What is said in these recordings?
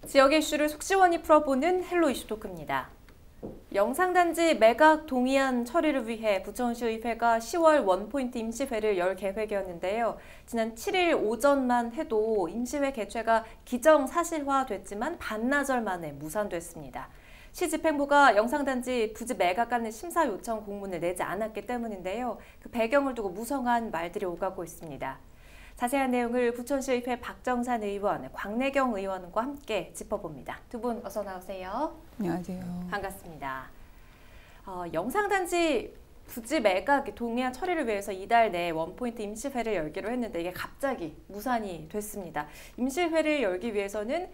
지역의 이슈를 속 시원히 풀어보는 헬로 이슈 토크입니다. 영상단지 매각 동의안 처리를 위해 부천시의회가 10월 원포인트 임시회를 열 계획이었는데요. 지난 7일 오전만 해도 임시회 개최가 기정사실화됐지만 반나절 만에 무산됐습니다. 시집행부가 영상단지 부지 매각하는 심사 요청 공문을 내지 않았기 때문인데요. 그 배경을 두고 무성한 말들이 오가고 있습니다. 자세한 내용을 부천시의회 박정산 의원, 광내경 의원과 함께 짚어봅니다. 두 분 어서 나오세요. 안녕하세요. 반갑습니다. 영상단지 부지 매각 동의안 처리를 위해서 이달 내에 원포인트 임시회를 열기로 했는데 이게 갑자기 무산이 됐습니다. 임시회를 열기 위해서는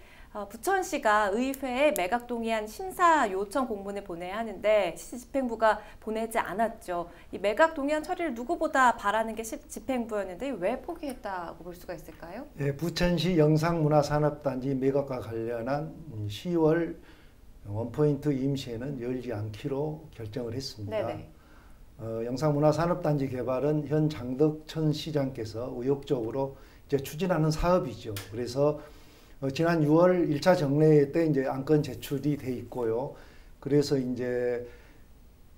부천시가 의회에 매각 동의안 심사 요청 공문을 보내야 하는데 시집행부가 보내지 않았죠. 이 매각 동의안 처리를 누구보다 바라는 게 시집행부였는데 왜 포기했다고 볼 수가 있을까요? 네, 부천시 영상문화산업단지 매각과 관련한 10월 원포인트 임시회는 열지 않기로 결정을 했습니다. 영상문화산업단지 개발은 현 장덕천 시장께서 의욕적으로 이제 추진하는 사업이죠. 그래서 지난 6월 1차 정례 때 이제 안건 제출이 돼 있고요. 그래서 이제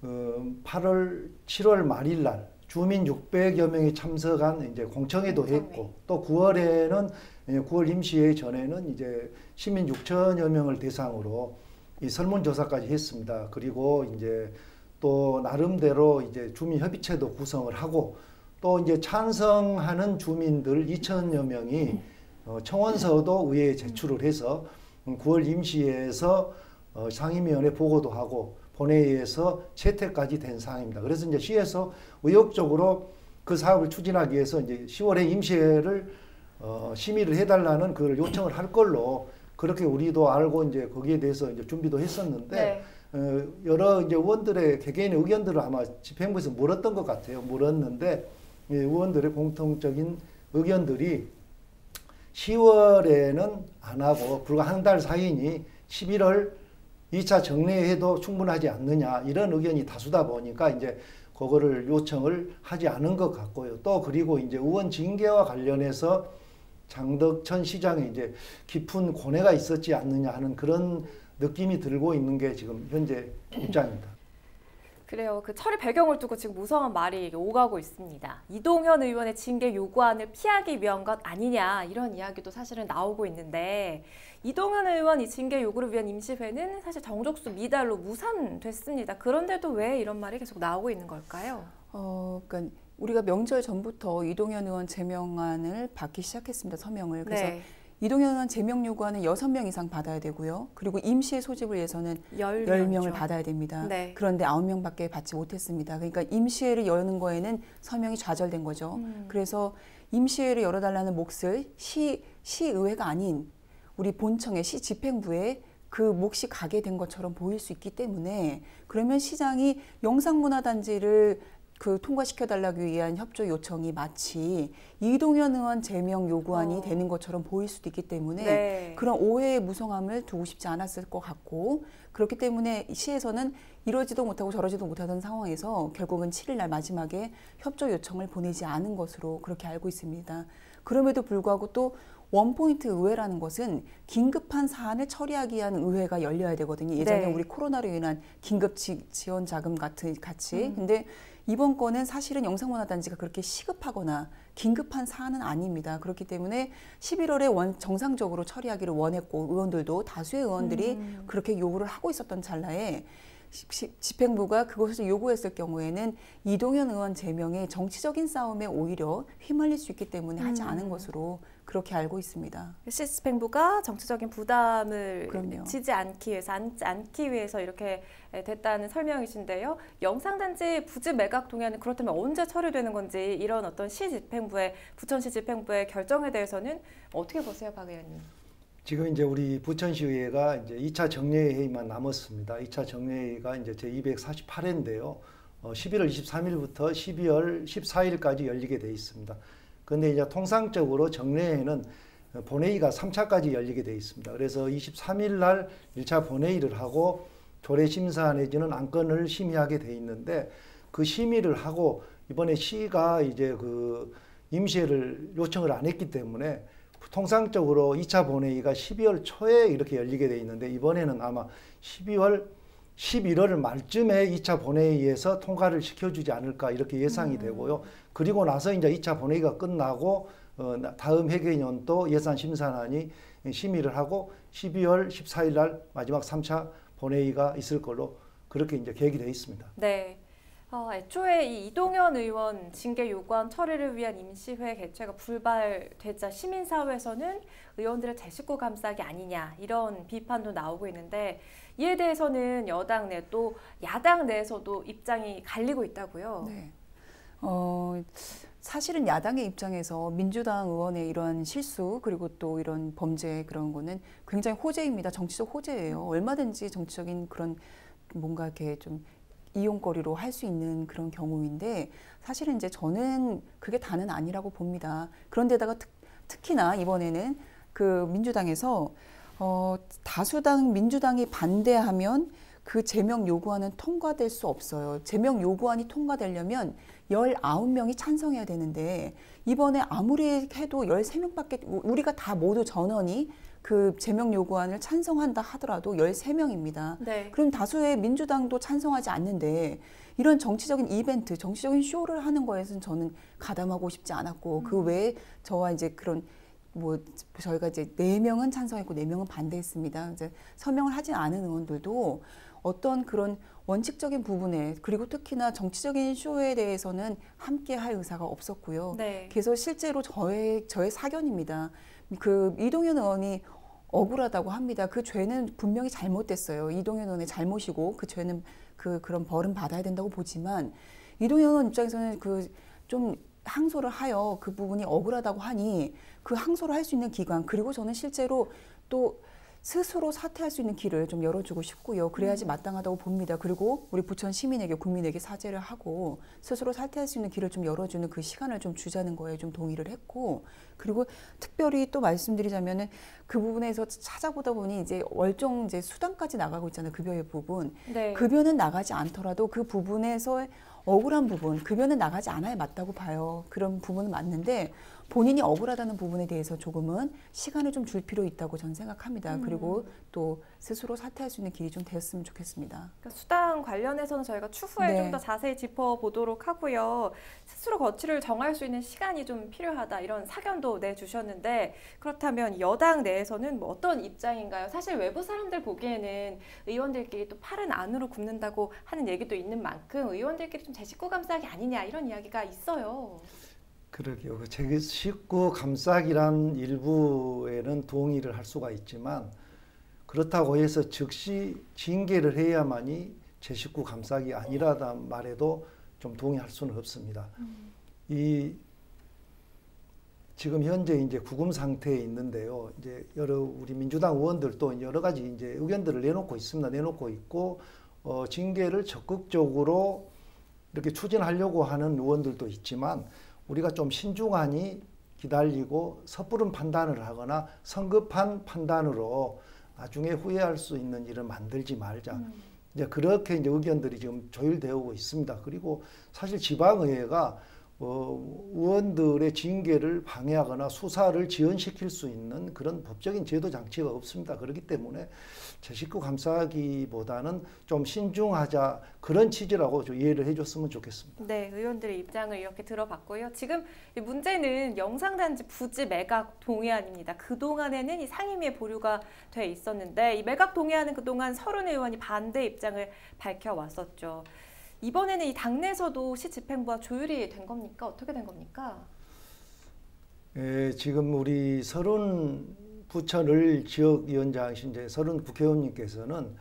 8월, 7월 말일 날 주민 600여 명이 참석한 이제 공청회도 했고 또 9월에는 9월 임시회 전에는 이제 시민 6천여 명을 대상으로 이 설문조사까지 했습니다. 그리고 이제 또 나름대로 이제 주민협의체도 구성을 하고 또 이제 찬성하는 주민들 2천여 명이 청원서도 의회에 제출을 해서 9월 임시회에서 상임위원회 보고도 하고 본회의에서 채택까지 된 사항입니다. 그래서 이제 시에서 의욕적으로 그 사업을 추진하기 위해서 이제 10월에 임시회를 심의를 해달라는 그걸 요청을 할 걸로 그렇게 우리도 알고 이제 거기에 대해서 이제 준비도 했었는데 여러 이제 의원들의 개개인의 의견들을 아마 집행부에서 물었던 것 같아요. 물었는데 의원들의 공통적인 의견들이 10월에는 안 하고 불과 한 달 사이니 11월 2차 정례해도 충분하지 않느냐 이런 의견이 다수다 보니까 이제 그거를 요청을 하지 않은 것 같고요. 또 그리고 이제 의원 징계와 관련해서 장덕천 시장에 이제 깊은 고뇌가 있었지 않느냐 하는 그런 느낌이 들고 있는 게 지금 현재 입장입니다. 그래요. 그 처리 배경을 두고 지금 무성한 말이 오가고 있습니다. 이동현 의원의 징계 요구안을 피하기 위한 것 아니냐 이런 이야기도 사실은 나오고 있는데 이동현 의원 이 징계 요구를 위한 임시회는 사실 정족수 미달로 무산됐습니다. 그런데도 왜 이런 말이 계속 나오고 있는 걸까요? 그러니까 우리가 명절 전부터 이동현 의원 제명안을 받기 시작했습니다. 서명을. 그래서 이동현 의원 제명 요구안은 6명 이상 받아야 되고요. 그리고 임시회 소집을 위해서는 10명을 받아야 됩니다. 그런데 9명밖에 받지 못했습니다. 그러니까 임시회를 여는 거에는 서명이 좌절된 거죠. 그래서 임시회를 열어달라는 몫을 시의회가 아닌 우리 본청의 시집행부에 그 몫이 가게 된 것처럼 보일 수 있기 때문에 그러면 시장이 영상문화단지를 통과시켜달라고 위한 협조 요청이 마치 이동현 의원 제명 요구안이 되는 것처럼 보일 수도 있기 때문에 그런 오해의 무성함을 두고 싶지 않았을 것 같고 그렇기 때문에 시에서는 이러지도 못하고 저러지도 못하던 상황에서 결국은 7일 날 마지막에 협조 요청을 보내지 않은 것으로 그렇게 알고 있습니다. 그럼에도 불구하고 또 원포인트 의회라는 것은 긴급한 사안을 처리하기 위한 의회가 열려야 되거든요. 예전에 우리 코로나로 인한 긴급 지원 자금 같이. 근데 이번 건은 사실은 영상문화단지가 그렇게 시급하거나 긴급한 사안은 아닙니다. 그렇기 때문에 11월에 정상적으로 처리하기를 원했고 의원들도 다수의 의원들이 그렇게 요구를 하고 있었던 찰나에 집행부가 그것을 요구했을 경우에는 이동현 의원 제명의 정치적인 싸움에 오히려 휘말릴 수 있기 때문에 하지 않은 것으로 그렇게 알고 있습니다. 시집행부가 정치적인 부담을 지지 않기 위해서 이렇게 됐다는 설명이신데요. 영상단지 부지 매각 동의안은 그렇다면 언제 처리되는 건지 이런 어떤 시집행부의 부천시 집행부의 결정에 대해서는 어떻게 보세요, 박 의원님? 지금 이제 우리 부천시의회가 이제 2차 정례회의만 남았습니다. 2차 정례회의가 이제 제 248회인데요. 11월 23일부터 12월 14일까지 열리게 돼 있습니다. 그런데 이제 통상적으로 정례회는 본회의가 3차까지 열리게 돼 있습니다. 그래서 23일 날 1차 본회의를 하고 조례 심사 내지는 안건을 심의하게 돼 있는데 그 심의를 하고 이번에 시가 이제 그 임시회를 요청을 안 했기 때문에 통상적으로 2차 본회의가 12월 초에 이렇게 열리게 돼 있는데 이번에는 아마 11월 말쯤에 2차 본회의에서 통과를 시켜주지 않을까 이렇게 예상이 되고요. 그리고 나서 이제 2차 본회의가 끝나고 다음 회계연도 예산 심사단이 심의를 하고 12월 14일 날 마지막 3차 본회의가 있을 걸로 그렇게 이제 계획이 되어 있습니다. 네. 애초에 이 이동현 의원 징계 요구안 처리를 위한 임시회 개최가 불발되자 시민사회에서는 의원들의 제 식구 감싸기 아니냐 이런 비판도 나오고 있는데 이에 대해서는 여당 내 또 야당 내에서도 입장이 갈리고 있다고요. 네. 사실은 야당의 입장에서 민주당 의원의 이러한 실수 그리고 또 이런 범죄 그런 거는 굉장히 호재입니다. 정치적 호재예요. 얼마든지 정치적인 그런 뭔가 이렇게 좀 이용거리로 할 수 있는 그런 경우인데 사실은 이제 저는 그게 다는 아니라고 봅니다. 그런데다가 특히나 이번에는 그 민주당에서 다수당 민주당이 반대하면 그 제명 요구안은 통과될 수 없어요. 제명 요구안이 통과되려면 19명이 찬성해야 되는데 이번에 아무리 해도 13명밖에 우리가 다 모두 전원이 그 제명 요구안을 찬성한다 하더라도 13명입니다. 네. 그럼 다수의 민주당도 찬성하지 않는데 이런 정치적인 이벤트, 정치적인 쇼를 하는 거에서는 저는 가담하고 싶지 않았고 그 외에 저와 이제 그런 저희가 이제 4명은 찬성했고 4명은 반대했습니다. 이제 서명을 하지 않은 의원들도 어떤 그런 원칙적인 부분에 그리고 특히나 정치적인 쇼에 대해서는 함께 할 의사가 없었고요. 네. 그래서 실제로 저의 사견입니다. 그 이동현 의원이 억울하다고 합니다. 그 죄는 분명히 잘못됐어요. 이동현 의원의 잘못이고 그 죄는 그런 벌은 받아야 된다고 보지만 이동현 의원 입장에서는 좀 항소를 하여 그 부분이 억울하다고 하니 그 항소를 할 수 있는 기관 그리고 저는 실제로 또 스스로 사퇴할 수 있는 길을 좀 열어주고 싶고요. 그래야지 마땅하다고 봅니다. 그리고 우리 부천 시민에게 국민에게 사죄를 하고 스스로 사퇴할 수 있는 길을 좀 열어주는 그 시간을 좀 주자는 거에 좀 동의를 했고 그리고 특별히 또 말씀드리자면은 그 부분에서 찾아보다 보니 이제 월정 이제 수당까지 나가고 있잖아요. 급여의 부분. 네. 급여는 나가지 않더라도 그 부분에서 억울한 부분, 급여는 나가지 않아야 맞다고 봐요. 그런 부분은 맞는데 본인이 억울하다는 부분에 대해서 조금은 시간을 좀 줄 필요 있다고 저는 생각합니다. 그리고 또 스스로 사퇴할 수 있는 길이 좀 되었으면 좋겠습니다. 그러니까 수당 관련해서는 저희가 추후에 네. 좀 더 자세히 짚어보도록 하고요. 스스로 거취를 정할 수 있는 시간이 좀 필요하다 이런 사견도 내주셨는데 그렇다면 여당 내에서는 뭐 어떤 입장인가요? 사실 외부 사람들 보기에는 의원들끼리 또 팔은 안으로 굽는다고 하는 얘기도 있는 만큼 의원들끼리 좀 제 식구 감싸기 아니냐 이런 이야기가 있어요. 그러게요. 제 식구 감싸기란 일부에는 동의를 할 수가 있지만 그렇다고 해서 즉시 징계를 해야만이 제 식구 감싸기 아니라단 말에도 좀 동의할 수는 없습니다. 지금 현재 이제 구금 상태에 있는데요. 이제 우리 민주당 의원들도 여러 가지 이제 의견들을 내놓고 있습니다. 내놓고 있고 징계를 적극적으로 이렇게 추진하려고 하는 의원들도 있지만 우리가 좀 신중하니 기다리고 섣부른 판단을 하거나 성급한 판단으로 나중에 후회할 수 있는 일을 만들지 말자. 이제 그렇게 이제 의견들이 지금 조율되고 있습니다. 그리고 사실 지방의회가 의원들의 징계를 방해하거나 수사를 지연시킬 수 있는 그런 법적인 제도 장치가 없습니다. 그렇기 때문에 제 식구 감싸기보다는 좀 신중하자 그런 취지라고 이해를 해줬으면 좋겠습니다. 네, 의원들의 입장을 이렇게 들어봤고요. 지금 문제는 영상단지 부지 매각 동의안입니다. 그동안에는 이 상임위에 보류가 돼 있었는데 이 매각 동의안은 그동안 서른 의원이 반대 입장을 밝혀왔었죠. 이번에는 이 당내에서도 시집행부와 조율이 된 겁니까? 어떻게 된 겁니까? 지금 우리 서른 부천을 지역위원장이신 이제 서른 국회의원님께서는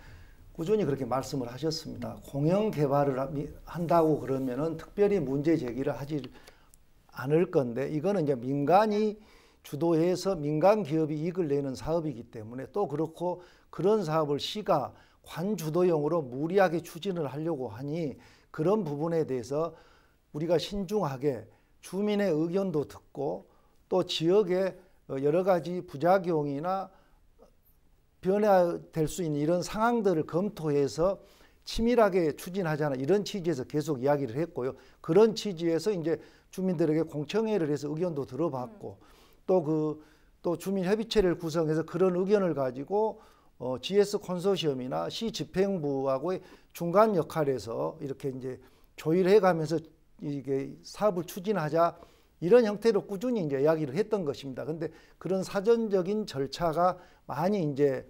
꾸준히 그렇게 말씀을 하셨습니다. 공영 개발을 한다고 그러면은 특별히 문제 제기를 하지 않을 건데 이거는 이제 민간이 주도해서 민간 기업이 이익을 내는 사업이기 때문에 또 그렇고 그런 사업을 시가 관주도형으로 무리하게 추진을 하려고 하니 그런 부분에 대해서 우리가 신중하게 주민의 의견도 듣고 또 지역의 여러 가지 부작용이나 변화될 수 있는 이런 상황들을 검토해서 치밀하게 추진하자는 이런 취지에서 계속 이야기를 했고요. 그런 취지에서 이제 주민들에게 공청회를 해서 의견도 들어봤고 또 또 주민협의체를 구성해서 그런 의견을 가지고 GS 컨소시엄이나 시 집행부하고의 중간 역할에서 이렇게 이제 조율해 가면서 이게 사업을 추진하자, 이런 형태로 꾸준히 이제 이야기를 했던 것입니다. 근데 그런 사전적인 절차가 많이 이제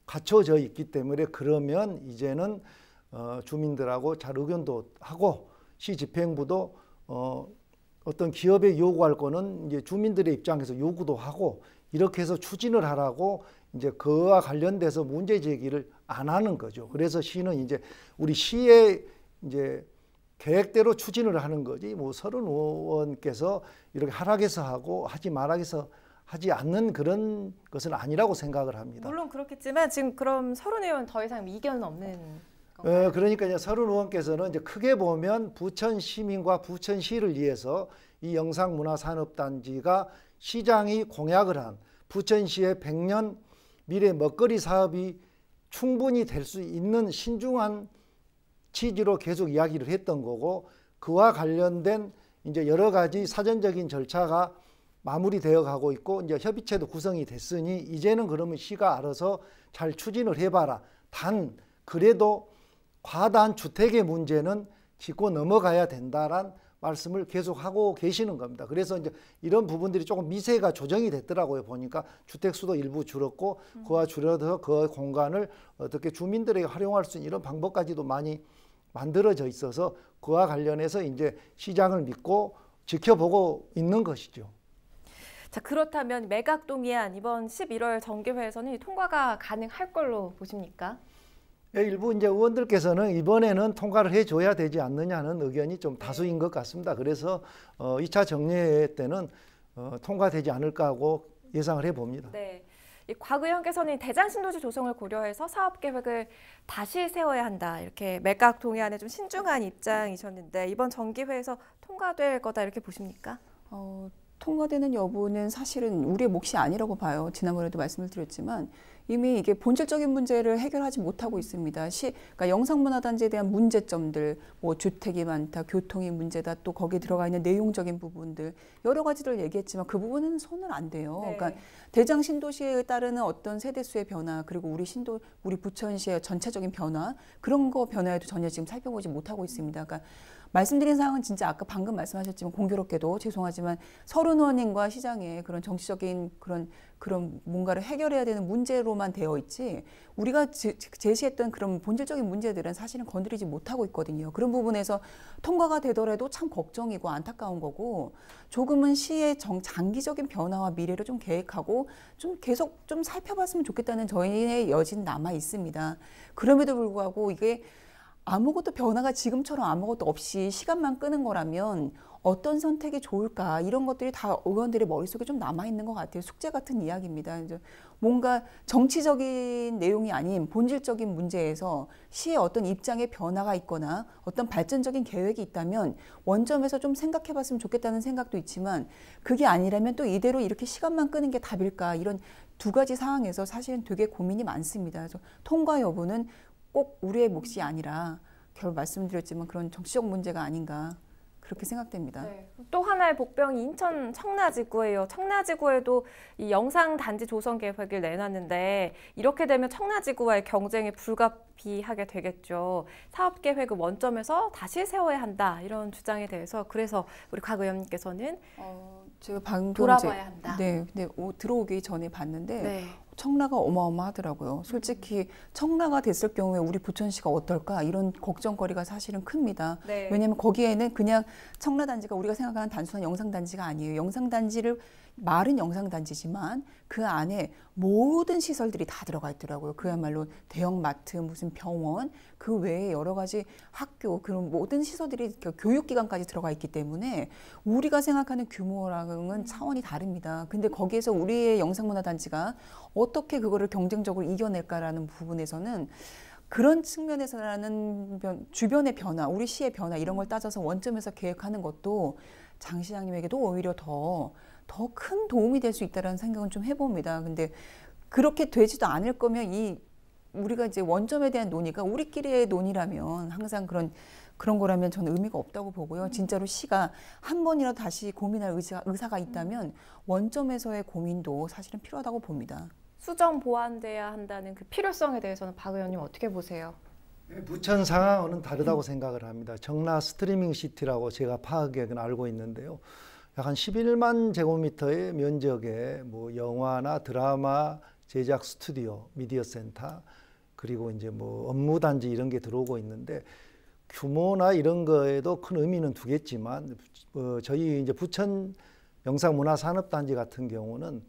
갖춰져 있기 때문에, 그러면 이제는 주민들하고 잘 의견도 하고, 시 집행부도 어떤 기업에 요구할 거는 이제 주민들의 입장에서 요구도 하고, 이렇게 해서 추진을 하라고 이제 그와 관련돼서 문제 제기를 안 하는 거죠. 그래서 시는 이제 우리 시의 이제 계획대로 추진을 하는 거지, 뭐 서른 의원께서 이렇게 하락해서 하고 하지 말아서 하지 않는 그런 것은 아니라고 생각을 합니다. 물론 그렇겠지만 지금 그럼 서른 의원 더 이상 이견은 없는 건가요? 그러니까 이제 서른 의원께서는 이제 크게 보면 부천 시민과 부천시를 위해서 이 영상문화산업단지가 시장이 공약을 한 부천시의 100년 미래 먹거리 사업이 충분히 될 수 있는 신중한 취지로 계속 이야기를 했던 거고, 그와 관련된 이제 여러 가지 사전적인 절차가 마무리되어 가고 있고, 이제 협의체도 구성이 됐으니 이제는 그러면 시가 알아서 잘 추진을 해봐라. 단 그래도 과다한 주택의 문제는 짚고 넘어가야 된다란 말씀을 계속 하고 계시는 겁니다. 그래서 이제 이런 부분들이 조금 미세가 조정이 됐더라고요. 보니까 주택 수도 일부 줄었고, 그와 줄여서 그 공간을 어떻게 주민들에게 활용할 수 있는 이런 방법까지도 많이 만들어져 있어서, 그와 관련해서 이제 시장을 믿고 지켜보고 있는 것이죠. 자, 그렇다면 매각동의안 이번 11월 정기회에서는 통과가 가능할 걸로 보십니까? 일부 이제 의원들께서는 이번에는 통과를 해줘야 되지 않느냐는 의견이 좀 다수인 것 같습니다. 그래서 2차 정례 때는 통과되지 않을까 하고 예상을 해봅니다. 네. 곽 의원께서는 대장 신도시 조성을 고려해서 사업 계획을 다시 세워야 한다, 이렇게 매각 동의안에 좀 신중한 입장이셨는데 이번 정기회에서 통과될 거다 이렇게 보십니까? 통과되는 여부는 사실은 우리의 몫이 아니라고 봐요. 지난번에도 말씀을 드렸지만 이미 이게 본질적인 문제를 해결하지 못하고 있습니다. 그러니까 영상문화단지에 대한 문제점들, 뭐 주택이 많다, 교통이 문제다, 또 거기에 들어가 있는 내용적인 부분들 여러 가지를 얘기했지만 그 부분은 손을 안 대요. 네. 그러니까 대장 신도시에 따르는 어떤 세대수의 변화, 그리고 우리 부천시의 전체적인 변화, 그런 거 변화에도 전혀 지금 살펴보지 못하고 있습니다. 그러니까 말씀드린 사항은 진짜 아까 방금 말씀하셨지만 공교롭게도 죄송하지만 서른 의원님과 시장의 그런 정치적인 그런 뭔가를 해결해야 되는 문제로만 되어 있지, 우리가 제시했던 그런 본질적인 문제들은 사실은 건드리지 못하고 있거든요. 그런 부분에서 통과가 되더라도 참 걱정이고 안타까운 거고, 조금은 시의 장기적인 변화와 미래를 좀 계획하고 좀 계속 좀 살펴봤으면 좋겠다는 저희의 여진 남아 있습니다. 그럼에도 불구하고 이게 아무것도 변화가 지금처럼 아무것도 없이 시간만 끄는 거라면 어떤 선택이 좋을까, 이런 것들이 다 의원들의 머릿속에 좀 남아있는 것 같아요. 숙제 같은 이야기입니다. 이제 뭔가 정치적인 내용이 아닌 본질적인 문제에서 시의 어떤 입장의 변화가 있거나 어떤 발전적인 계획이 있다면 원점에서 좀 생각해 봤으면 좋겠다는 생각도 있지만, 그게 아니라면 또 이대로 이렇게 시간만 끄는 게 답일까, 이런 두 가지 상황에서 사실은 되게 고민이 많습니다. 그래서 통과 여부는 꼭 우리의 몫이 아니라 결국 말씀드렸지만 그런 정치적 문제가 아닌가, 그렇게 생각됩니다. 네. 또 하나의 복병이 인천 청라지구예요. 청라지구에도 이 영상단지 조성 계획을 내놨는데 이렇게 되면 청라지구와의 경쟁이 불가피하게 되겠죠. 사업 계획을 원점에서 다시 세워야 한다, 이런 주장에 대해서 그래서 우리 곽 의원님께서는 제가 방금 돌아봐야 한다. 네, 근데 들어오기 전에 봤는데 네. 청라가 어마어마하더라고요. 솔직히 청라가 됐을 경우에 우리 부천시가 어떨까, 이런 걱정거리가 사실은 큽니다. 네. 왜냐하면 거기에는 그냥 청라단지가 우리가 생각하는 단순한 영상단지가 아니에요. 영상단지를 말은 영상단지지만 그 안에 모든 시설들이 다 들어가 있더라고요. 그야말로 대형마트, 무슨 병원, 그 외에 여러 가지 학교, 그런 모든 시설들이 교육기관까지 들어가 있기 때문에 우리가 생각하는 규모랑은 차원이 다릅니다. 근데 거기에서 우리의 영상문화단지가 어떻게 그거를 경쟁적으로 이겨낼까라는 부분에서는, 그런 측면에서라는 주변의 변화, 우리 시의 변화, 이런 걸 따져서 원점에서 계획하는 것도 장 시장님에게도 오히려 더 큰 도움이 될 수 있다는 생각은 좀 해봅니다. 근데 그렇게 되지도 않을 거면 이 우리가 이제 원점에 대한 논의가 우리끼리의 논의라면 항상 그런 거라면 저는 의미가 없다고 보고요. 진짜로 시가 한 번이라도 다시 고민할 의사가 있다면 원점에서의 고민도 사실은 필요하다고 봅니다. 수정 보완돼야 한다는 그 필요성에 대해서는 박 의원님 어떻게 보세요? 부천 상황은 다르다고 생각을 합니다. 정라 스트리밍 시티라고 제가 파악에 알고 있는데요. 약 한 11만 제곱미터의 면적에 뭐 영화나 드라마 제작 스튜디오, 미디어 센터, 그리고 이제 뭐 업무단지 이런 게 들어오고 있는데 규모나 이런 거에도 큰 의미는 두겠지만 저희 이제 부천 영상문화산업단지 같은 경우는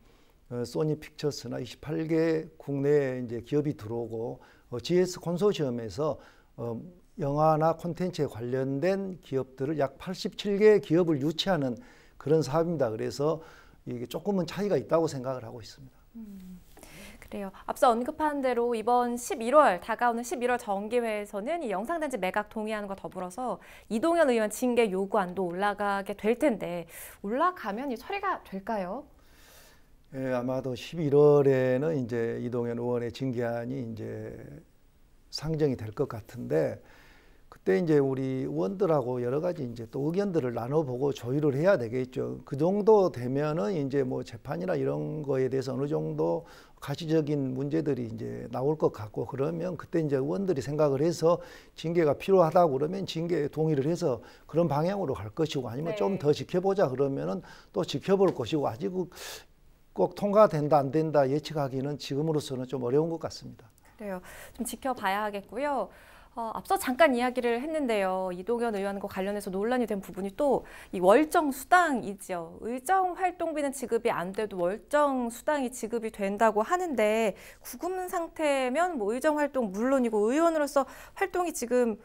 소니 픽처스나 28개 국내 이제 기업이 들어오고 GS 콘소시엄에서 영화나 콘텐츠에 관련된 기업들을 약 87개 기업을 유치하는 그런 사업입니다. 그래서 이게 조금은 차이가 있다고 생각을 하고 있습니다. 그래요. 앞서 언급한 대로 이번 11월 다가오는 11월 정기회에서는 이 영상단지 매각 동의안과 더불어서 이동현 의원 징계 요구안도 올라가게 될 텐데 올라가면 이 처리가 될까요? 예, 아마도 11월에는 이제 이동현 의원의 징계안이 이제 상정이 될 것 같은데 그때 이제 우리 의원들하고 여러 가지 이제 또 의견들을 나눠보고 조율을 해야 되겠죠. 그 정도 되면은 이제 뭐 재판이나 이런 거에 대해서 어느 정도 가시적인 문제들이 이제 나올 것 같고 그러면 그때 이제 의원들이 생각을 해서 징계가 필요하다고 그러면 징계에 동의를 해서 그런 방향으로 갈 것이고 아니면 좀 더 지켜보자 그러면은 또 지켜볼 것이고 아직 꼭 통과된다 안 된다 예측하기는 지금으로서는 좀 어려운 것 같습니다. 그래요. 좀 지켜봐야 하겠고요. 앞서 잠깐 이야기를 했는데요. 이동현 의원과 관련해서 논란이 된 부분이 또 이 월정 수당이죠. 의정 활동비는 지급이 안 돼도 월정 수당이 지급이 된다고 하는데 구금 상태면 뭐 의정 활동 물론이고 의원으로서 활동이 지금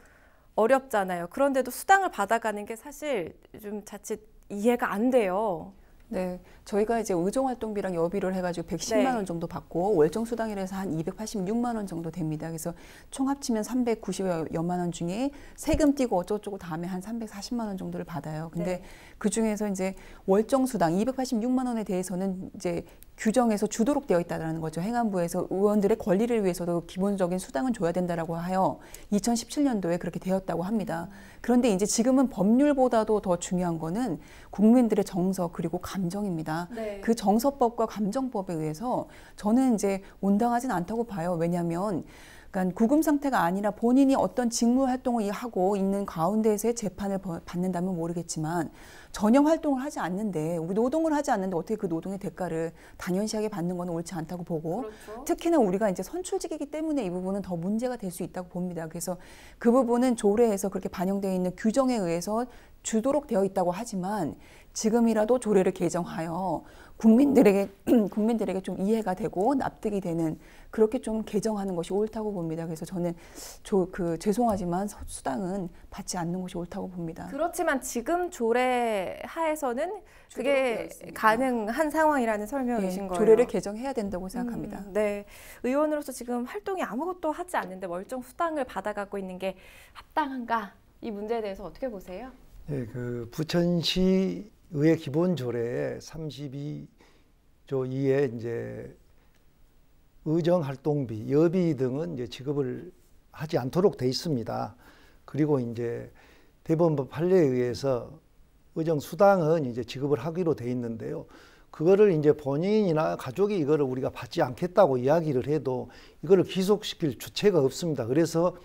어렵잖아요. 그런데도 수당을 받아가는 게 사실 좀 자칫 이해가 안 돼요. 네, 저희가 이제 의정활동비랑 여비를 해가지고 110만 원 정도 받고 월정수당이라 해서 한 286만 원 정도 됩니다. 그래서 총 합치면 390여만 원 중에 세금 떼고 어쩌고저쩌고 다음에 한 340만 원 정도를 받아요. 근데 그 중에서 이제 월정수당 286만 원에 대해서는 이제 규정에서 주도록 되어 있다는 거죠. 행안부에서 의원들의 권리를 위해서도 기본적인 수당은 줘야 된다라고 하여 2017년도에 그렇게 되었다고 합니다. 그런데 이제 지금은 법률보다도 더 중요한 거는 국민들의 정서 그리고 감정입니다. 네. 그 정서법과 감정법에 의해서 저는 이제 온당하진 않다고 봐요. 왜냐하면 그러니까 구금 상태가 아니라 본인이 어떤 직무 활동을 하고 있는 가운데에서의 재판을 받는다면 모르겠지만 전혀 활동을 하지 않는데 우리 노동을 하지 않는데 어떻게 그 노동의 대가를 당연시하게 받는 건 옳지 않다고 보고 그렇죠. 특히나 우리가 이제 선출직이기 때문에 이 부분은 더 문제가 될 수 있다고 봅니다. 그래서 그 부분은 조례에서 그렇게 반영되어 있는 규정에 의해서 주도록 되어 있다고 하지만 지금이라도 조례를 개정하여 국민들에게 좀 이해가 되고 납득이 되는 그렇게 좀 개정하는 것이 옳다고 봅니다. 그래서 저는 죄송하지만 수당은 받지 않는 것이 옳다고 봅니다. 그렇지만 지금 조례 하에서는 그게 가능한 상황이라는 설명이신 네, 거예요. 조례를 개정해야 된다고 생각합니다. 네, 의원으로서 지금 활동이 아무것도 하지 않는데 월정 수당을 받아가고 있는 게 합당한가? 이 문제에 대해서 어떻게 보세요? 네, 그 부천시의회 기본조례 32조 2에 이제 의정 활동비, 여비 등은 이제 지급을 하지 않도록 돼 있습니다. 그리고 이제 대법원 판례에 의해서 의정 수당은 이제 지급을 하기로 돼 있는데요. 그거를 이제 본인이나 가족이 이거를 우리가 받지 않겠다고 이야기를 해도 이거를 귀속시킬 주체가 없습니다. 그래서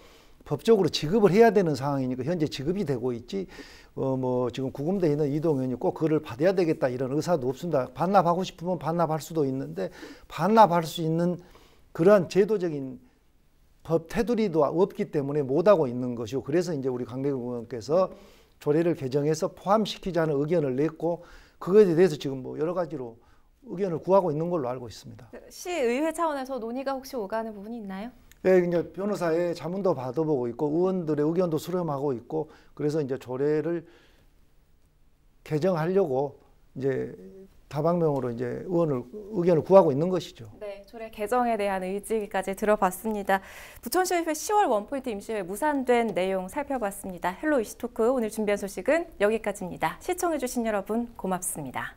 법적으로 지급을 해야 되는 상황이니까 현재 지급이 되고 있지 뭐 지금 구금돼 있는 이동현이 꼭 그거를 받아야 되겠다 이런 의사도 없습니다. 반납하고 싶으면 반납할 수도 있는데 반납할 수 있는 그러한 제도적인 법 테두리도 없기 때문에 못하고 있는 것이고 그래서 이제 우리 강대국 의원께서 조례를 개정해서 포함시키자는 의견을 냈고 그것에 대해서 지금 뭐 여러 가지로 의견을 구하고 있는 걸로 알고 있습니다. 시의회 차원에서 논의가 혹시 오가는 부분이 있나요? 네, 이제 변호사의 자문도 받아보고 있고 의원들의 의견도 수렴하고 있고 그래서 이제 조례를 개정하려고 이제 다방면으로 이제 의견을 구하고 있는 것이죠. 네, 조례 개정에 대한 의지까지 들어봤습니다. 부천시의회 10월 원포인트 임시회 무산된 내용 살펴봤습니다. 헬로 이슈토크 오늘 준비한 소식은 여기까지입니다. 시청해주신 여러분 고맙습니다.